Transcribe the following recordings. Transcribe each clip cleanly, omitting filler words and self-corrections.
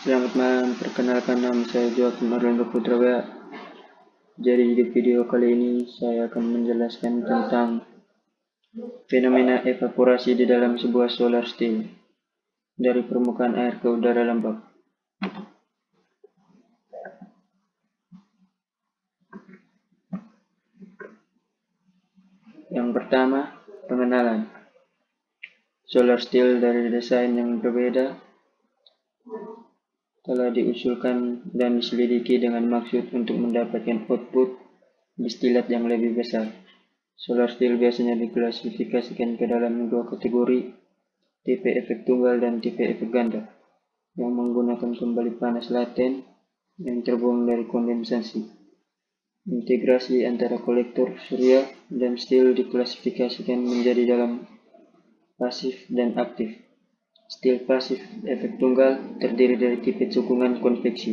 Selamat malam, perkenalkan nama saya Joakim Arlando Putra WA. Jadi di video kali ini saya akan menjelaskan tentang fenomena evaporasi di dalam sebuah solar still dari permukaan air ke udara lembab. Yang pertama, pengenalan. Solar still dari desain yang berbeda telah diusulkan dan diselidiki dengan maksud untuk mendapatkan output distilat yang lebih besar. Solar still biasanya diklasifikasikan ke dalam dua kategori, tipe efek tunggal dan tipe efek ganda, yang menggunakan kembali panas laten yang terbuang dari kondensasi. Integrasi antara kolektor surya dan still diklasifikasikan menjadi dalam pasif dan aktif. Still pasif efek tunggal terdiri dari tipe cekungan konveksi,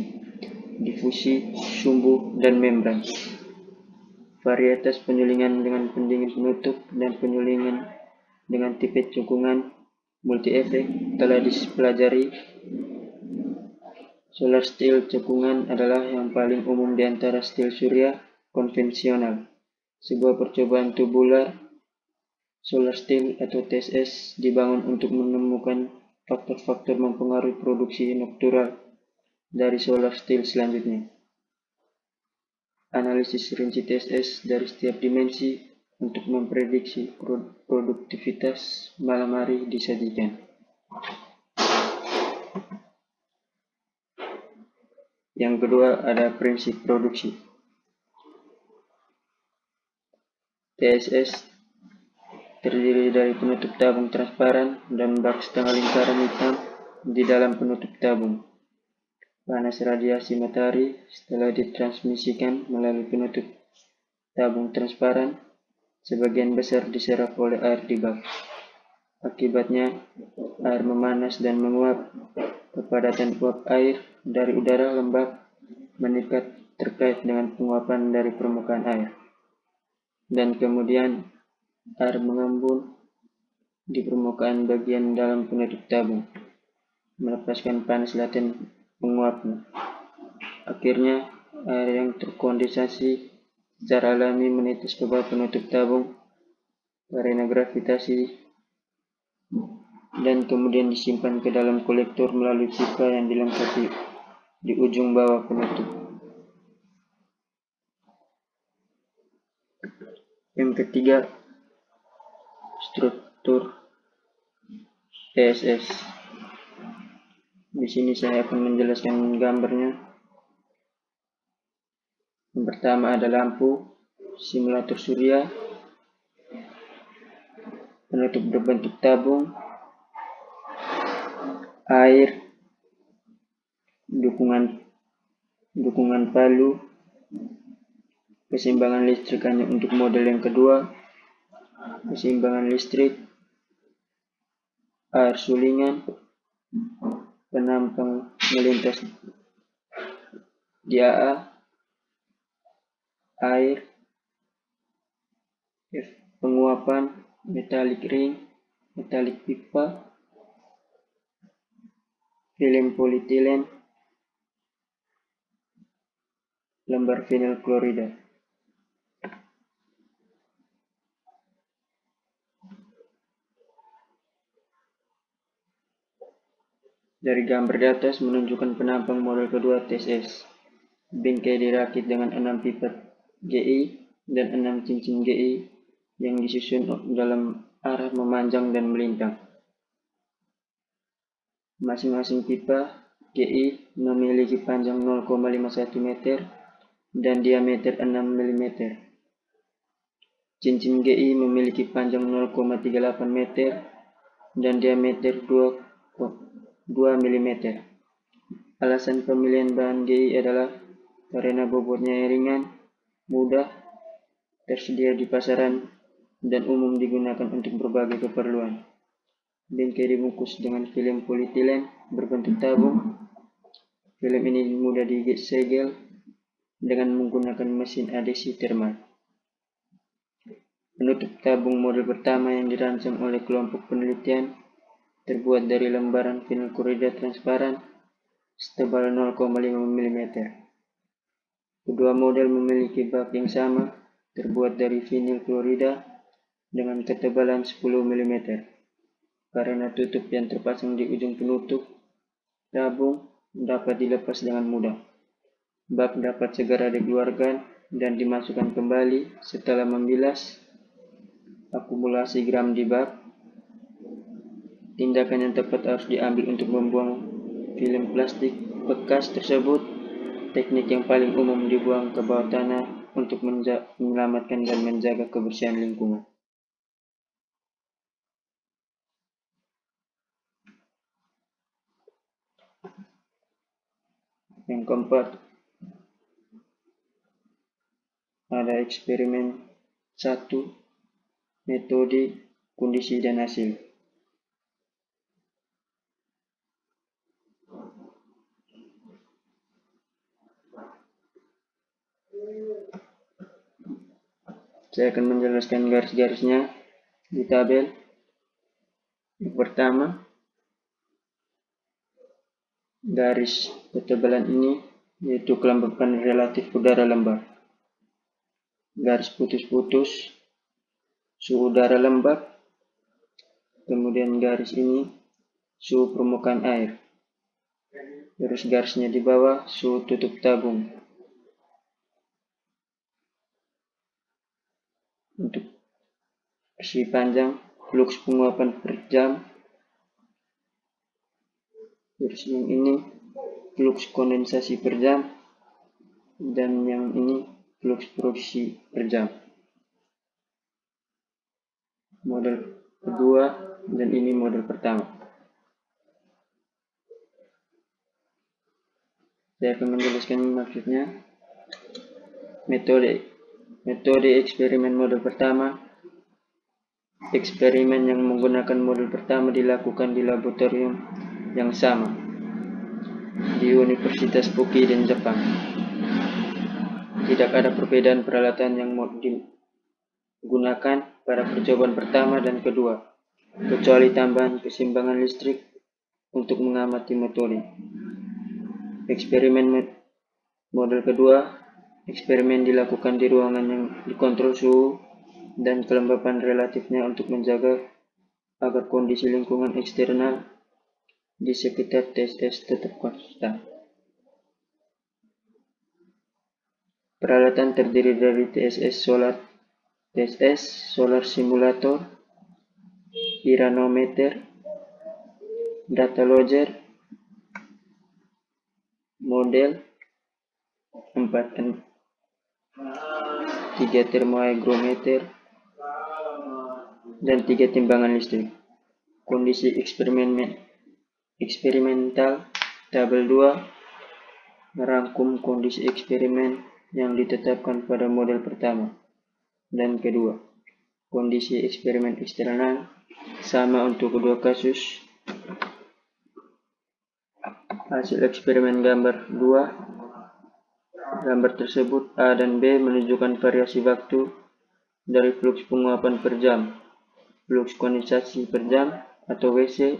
difusi, sumbu, dan membran. Varietas penyulingan dengan pendingin penutup dan penyulingan dengan tipe cekungan multi-efek telah dipelajari. Solar still cekungan adalah yang paling umum di antara still surya konvensional. Sebuah percobaan tubular solar still atau TSS dibangun untuk menemukan faktor-faktor mempengaruhi produksi noktural dari solar still selanjutnya. Analisis rinci TSS dari setiap dimensi untuk memprediksi produktivitas malam hari disajikan. Yang kedua ada prinsip produksi. TSS terdiri dari penutup tabung transparan dan bak setengah lingkaran hitam di dalam penutup tabung. Panas radiasi matahari setelah ditransmisikan melalui penutup tabung transparan, sebagian besar diserap oleh air di bak. Akibatnya, air memanas dan menguap. Kepadatan uap air dari udara lembab meningkat terkait dengan penguapan dari permukaan air. Dan kemudian, air mengembun di permukaan bagian dalam penutup tabung, melepaskan panas laten penguapnya. Akhirnya, air yang terkondensasi secara alami menetes ke bawah penutup tabung karena gravitasi dan kemudian disimpan ke dalam kolektor melalui pipa yang dilengkapi di ujung bawah penutup. Yang ketiga, struktur TSS. Di sini saya akan menjelaskan gambarnya. Yang pertama ada lampu, simulator surya, penutup berbentuk tabung, air, dukungan palu, keseimbangan listrik hanya untuk model yang kedua, keseimbangan listrik, air sulingan, penampang melintas di AA, air, penguapan, metalik ring, metalik pipa, film polietilen, lembar vinil klorida. Dari gambar di atas menunjukkan penampang model kedua TSS. Bingkai dirakit dengan 6 pipa GI dan 6 cincin GI yang disusun dalam arah memanjang dan melintang. Masing-masing pipa GI memiliki panjang 0,51 meter dan diameter 6 mm. Cincin GI memiliki panjang 0,38 meter dan diameter 2 mm. Alasan pemilihan bahan GI adalah karena bobotnya yang ringan, mudah, tersedia di pasaran, dan umum digunakan untuk berbagai keperluan. Bingkai dibungkus dengan film polietilen berbentuk tabung. Film ini mudah disegel dengan menggunakan mesin adhesi termal. Penutup tabung model pertama yang dirancang oleh kelompok penelitian terbuat dari lembaran vinil klorida transparan setebal 0,5 mm. Kedua model memiliki bak yang sama, terbuat dari vinil klorida dengan ketebalan 10 mm. Karena tutup yang terpasang di ujung penutup tabung dapat dilepas dengan mudah. Bak dapat segera dikeluarkan dan dimasukkan kembali setelah membilas akumulasi gram di bak. Tindakan yang tepat harus diambil untuk membuang film plastik bekas tersebut. Teknik yang paling umum dibuang ke bawah tanah untuk menyelamatkan dan menjaga kebersihan lingkungan. Yang keempat, ada eksperimen 1, metode, kondisi, dan hasil. Saya akan menjelaskan garis-garisnya di tabel. Yang pertama, garis ketebalan ini yaitu kelembapan relatif udara lembab. Garis putus-putus suhu udara lembab. Kemudian garis ini suhu permukaan air. Terus garisnya di bawah suhu tutup tabung. Untuk versi panjang fluks penguapan per jam. Terus yang ini fluks kondensasi per jam, dan yang ini fluks produksi per jam. Model kedua dan ini model pertama. Saya akan menjelaskan maksudnya. Metode eksperimen model pertama. Eksperimen yang menggunakan model pertama dilakukan di laboratorium yang sama di Universitas Fukien, Jepang. Tidak ada perbedaan peralatan yang digunakan pada percobaan pertama dan kedua, kecuali tambahan keseimbangan listrik untuk mengamati metode. Eksperimen model kedua, eksperimen dilakukan di ruangan yang dikontrol suhu dan kelembapan relatifnya untuk menjaga agar kondisi lingkungan eksternal di sekitar TSS tetap konstan. Peralatan terdiri dari TSS Solar Simulator, Pyranometer, Data Logger, model 4 3 termohygrometer, dan 3 timbangan listrik. Kondisi eksperimental tabel 2 merangkum kondisi eksperimen yang ditetapkan pada model pertama dan kedua. Kondisi eksperimen eksternal sama untuk kedua kasus. Hasil eksperimen gambar 2. Gambar tersebut A dan B menunjukkan variasi waktu dari fluks penguapan per jam, fluks kondensasi per jam atau WC,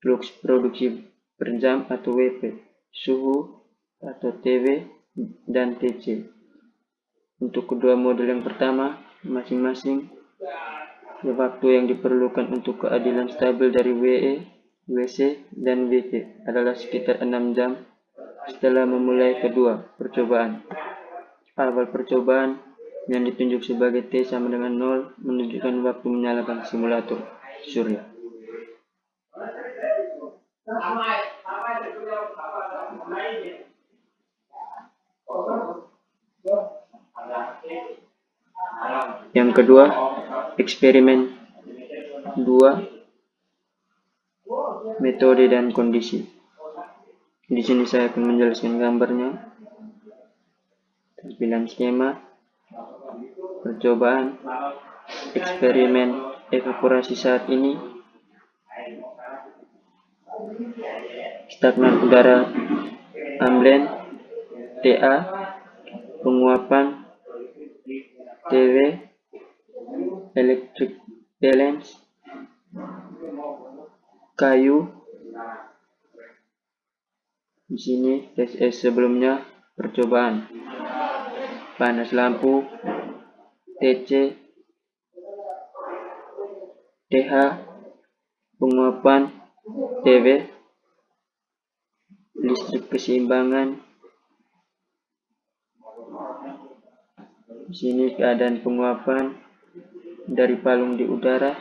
fluks produksi per jam atau WP, suhu atau TW, dan TC. Untuk kedua model yang pertama, masing-masing waktu yang diperlukan untuk keadilan stabil dari WE, WC, dan WT adalah sekitar 6 jam setelah memulai kedua percobaan. Awal percobaan yang ditunjuk sebagai T sama dengan 0 menunjukkan waktu menyalakan simulator surya. Yang kedua, eksperimen 2, metode dan kondisi. Di sini saya akan menjelaskan gambarnya. Tampilan skema percobaan eksperimen evaporasi saat ini. Stagnan udara amblen TA, penguapan TW, electric balance, kayu, Di sini tes S sebelumnya percobaan, panas lampu, TC, TH, penguapan, TW, listrik keseimbangan. Di sini keadaan penguapan dari palung di udara,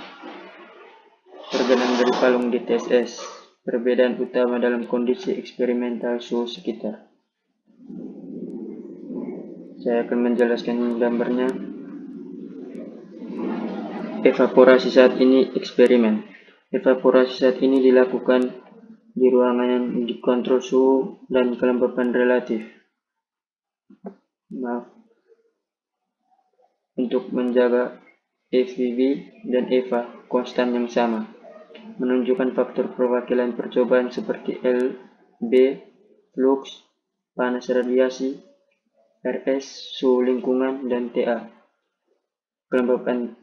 pergenan dari palung di tes S. Perbedaan utama dalam kondisi eksperimental suhu sekitar. Saya akan menjelaskan gambarnya. Evaporasi saat ini eksperimen. Evaporasi saat ini dilakukan di ruangan yang dikontrol suhu dan kelembapan relatif. Untuk menjaga EVV dan EVA konstan yang sama. Menunjukkan faktor perwakilan percobaan seperti L, B, flux, panas radiasi, RS, suhu lingkungan, dan TA, kelembapan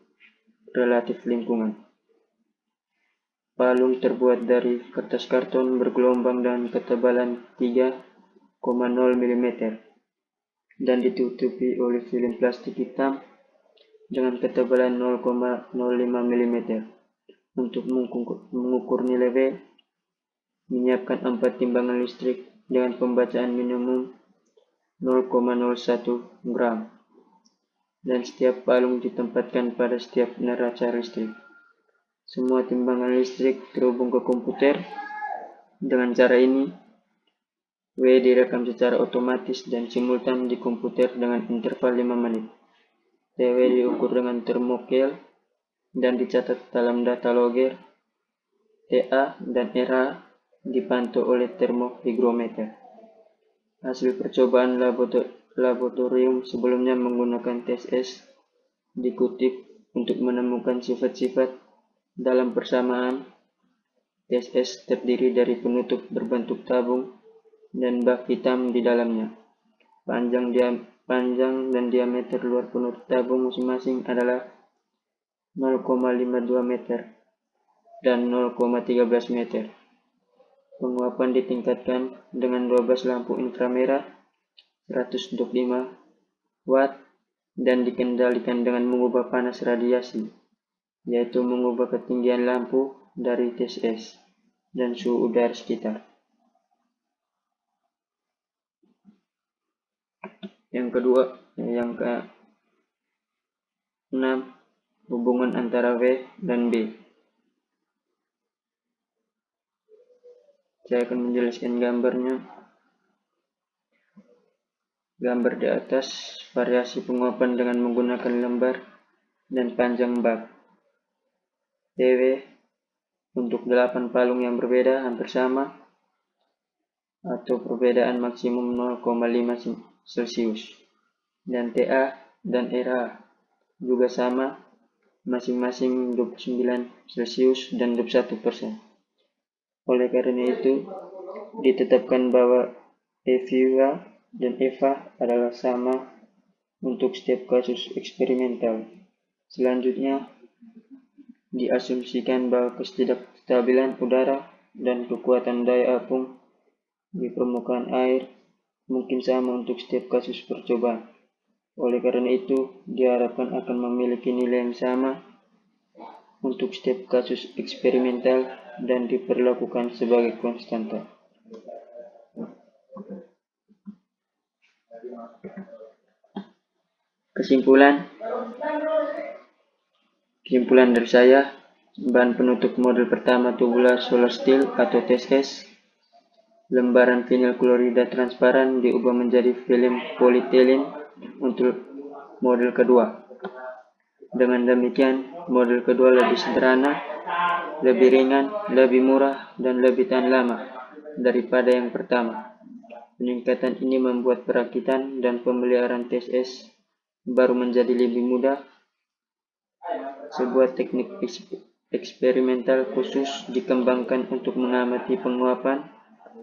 relatif lingkungan. Palung terbuat dari kertas karton bergelombang dan ketebalan 3,0 mm dan ditutupi oleh film plastik hitam dengan ketebalan 0,05 mm. Untuk mengukur nilai W, menyiapkan 4 timbangan listrik dengan pembacaan minimum 0,01 gram, dan setiap palung ditempatkan pada setiap neraca listrik. Semua timbangan listrik terhubung ke komputer. Dengan cara ini, W direkam secara otomatis dan simultan di komputer dengan interval 5 menit. TW diukur dengan thermocell dan dicatat dalam data logger. TA dan RH dipantau oleh termohygrometer. Hasil percobaan laboratorium sebelumnya menggunakan tes S dikutip untuk menemukan sifat-sifat dalam persamaan. Tes S terdiri dari penutup berbentuk tabung dan bak hitam di dalamnya. Panjang dan diameter luar penutup tabung masing-masing adalah 0,52 meter dan 0,13 meter. Penguapan ditingkatkan dengan 12 lampu inframerah 125 watt dan dikendalikan dengan mengubah panas radiasi, yaitu mengubah ketinggian lampu dari tes S dan suhu udara sekitar. Yang ke-6, hubungan antara W dan B. Saya akan menjelaskan gambarnya. Gambar di atas variasi penguapan dengan menggunakan lembar dan panjang bak. TW untuk 8 palung yang berbeda hampir sama atau perbedaan maksimum 0,5 Celcius. Dan TA dan RH juga sama, masing-masing 29 Celcius dan 21%. Oleh karena itu, ditetapkan bahwa EVA dan EVA adalah sama untuk setiap kasus eksperimental. Selanjutnya, diasumsikan bahwa ketidakstabilan udara dan kekuatan daya apung di permukaan air mungkin sama untuk setiap kasus percobaan. Oleh karena itu, diharapkan akan memiliki nilai yang sama untuk setiap kasus eksperimental dan diperlakukan sebagai konstanta. Kesimpulan dari saya, bahan penutup model pertama tubular solar steel atau TSS, lembaran vinyl klorida transparan diubah menjadi film polietilen untuk model kedua. Dengan demikian, model kedua lebih sederhana, lebih ringan, lebih murah, dan lebih tahan lama daripada yang pertama. Peningkatan ini membuat perakitan dan pemeliharaan TSS baru menjadi lebih mudah. Sebuah teknik eksperimental khusus dikembangkan untuk mengamati penguapan,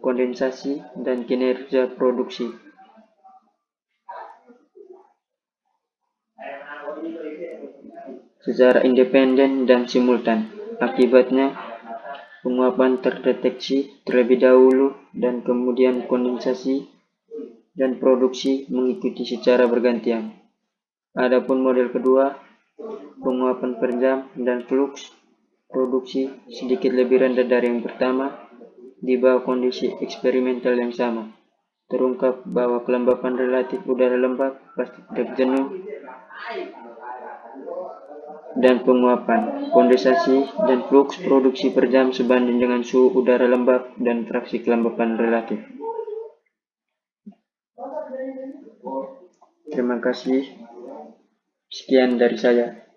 kondensasi, dan kinerja produksi. Secara independen dan simultan. Akibatnya, penguapan terdeteksi terlebih dahulu dan kemudian kondensasi dan produksi mengikuti secara bergantian. Adapun model kedua, penguapan per jam dan fluks produksi sedikit lebih rendah dari yang pertama di bawah kondisi eksperimental yang sama. Terungkap bahwa kelembapan relatif udara lembab pasti tidak jenuh dan penguapan, kondensasi, dan fluks produksi per jam sebanding dengan suhu udara lembab dan fraksi kelembapan relatif. Terima kasih. Sekian dari saya.